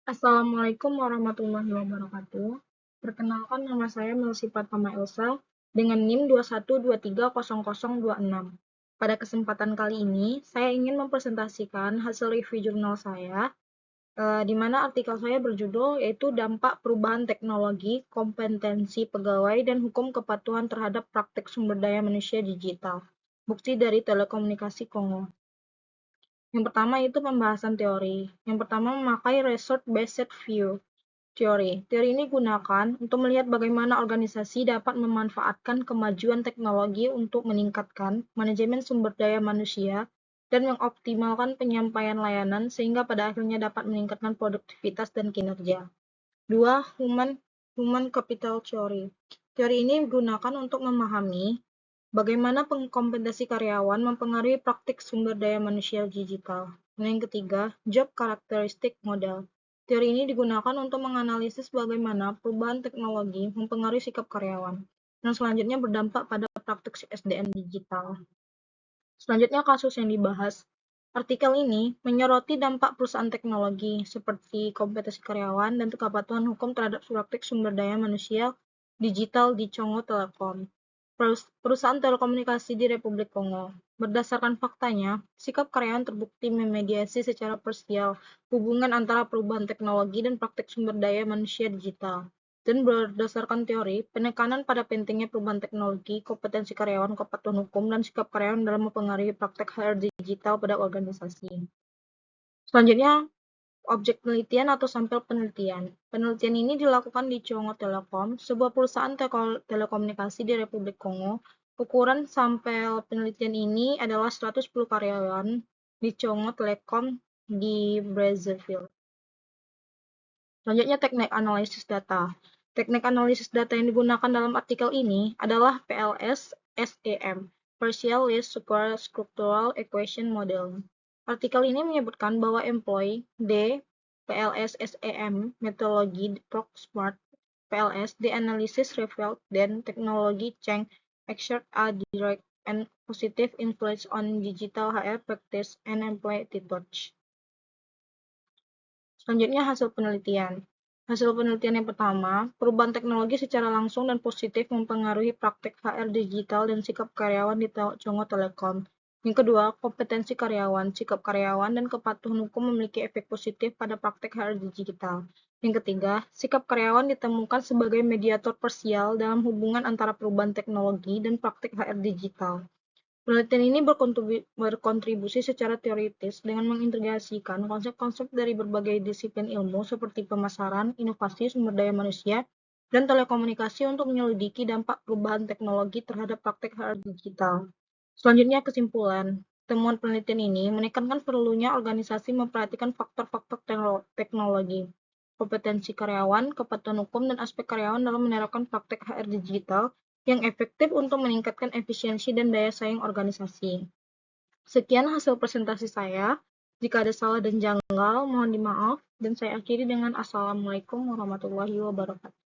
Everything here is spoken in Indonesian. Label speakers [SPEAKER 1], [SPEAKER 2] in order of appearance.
[SPEAKER 1] Assalamualaikum warahmatullahi wabarakatuh. Perkenalkan, nama saya Melsi Pratama Elsa dengan NIM 21230026. Pada kesempatan kali ini, saya ingin mempresentasikan hasil review jurnal saya, di mana artikel saya berjudul yaitu Dampak Perubahan Teknologi, Kompetensi Pegawai, dan Hukum Kepatuhan Terhadap Praktik Sumber Daya Manusia Digital. Bukti dari Telekomunikasi Kongo. Yang pertama itu pembahasan teori. Yang pertama memakai result-based view teori. Teori ini digunakan untuk melihat bagaimana organisasi dapat memanfaatkan kemajuan teknologi untuk meningkatkan manajemen sumber daya manusia dan mengoptimalkan penyampaian layanan sehingga pada akhirnya dapat meningkatkan produktivitas dan kinerja. 2. Human Capital Theory. Teori ini digunakan untuk memahami bagaimana kompetensi karyawan mempengaruhi praktik sumber daya manusia digital. Dan yang ketiga, Job Characteristic Model. Teori ini digunakan untuk menganalisis bagaimana perubahan teknologi mempengaruhi sikap karyawan, dan selanjutnya berdampak pada praktik SDM digital. Selanjutnya kasus yang dibahas. Artikel ini menyoroti dampak perusahaan teknologi seperti kompetensi karyawan dan kepatuhan hukum terhadap praktik sumber daya manusia digital di Congo Telecom, perusahaan telekomunikasi di Republik Kongo. Berdasarkan faktanya, sikap karyawan terbukti memediasi secara parsial hubungan antara perubahan teknologi dan praktik sumber daya manusia digital. Dan berdasarkan teori, penekanan pada pentingnya perubahan teknologi, kompetensi karyawan, kepatuhan hukum, dan sikap karyawan dalam mempengaruhi praktek HR digital pada organisasi. Selanjutnya, objek penelitian atau sampel penelitian. Penelitian ini dilakukan di Congo Telecom, sebuah perusahaan telekomunikasi di Republik Kongo. Ukuran sampel penelitian ini adalah 110 karyawan di Congo Telecom di Brazzaville. Selanjutnya, teknik analisis data. Teknik analisis data yang digunakan dalam artikel ini adalah PLS-SEM, Partial List Superstructural Equation Model. Artikel ini menyebutkan bahwa employee D PLS-SEM metodologi Proxmart PLS the analysis revealed then technology change exert a direct and positive influence on digital HR practice and employee attitudes. Selanjutnya hasil penelitian. Hasil penelitian yang pertama, perubahan teknologi secara langsung dan positif mempengaruhi praktek HR digital dan sikap karyawan di Congo Telecom. Yang kedua, kompetensi karyawan, sikap karyawan, dan kepatuhan hukum memiliki efek positif pada praktek HR digital. Yang ketiga, sikap karyawan ditemukan sebagai mediator parsial dalam hubungan antara perubahan teknologi dan praktek HR digital. Penelitian ini berkontribusi secara teoritis dengan mengintegrasikan konsep-konsep dari berbagai disiplin ilmu seperti pemasaran, inovasi, sumber daya manusia, dan telekomunikasi untuk menyelidiki dampak perubahan teknologi terhadap praktek HR digital. Selanjutnya kesimpulan. Temuan penelitian ini menekankan perlunya organisasi memperhatikan faktor-faktor teknologi, kompetensi karyawan, kepatuhan hukum, dan aspek karyawan dalam menerapkan praktek HR digital yang efektif untuk meningkatkan efisiensi dan daya saing organisasi. Sekian hasil presentasi saya. Jika ada salah dan janggal, mohon dimaaf, dan saya akhiri dengan Assalamualaikum warahmatullahi wabarakatuh.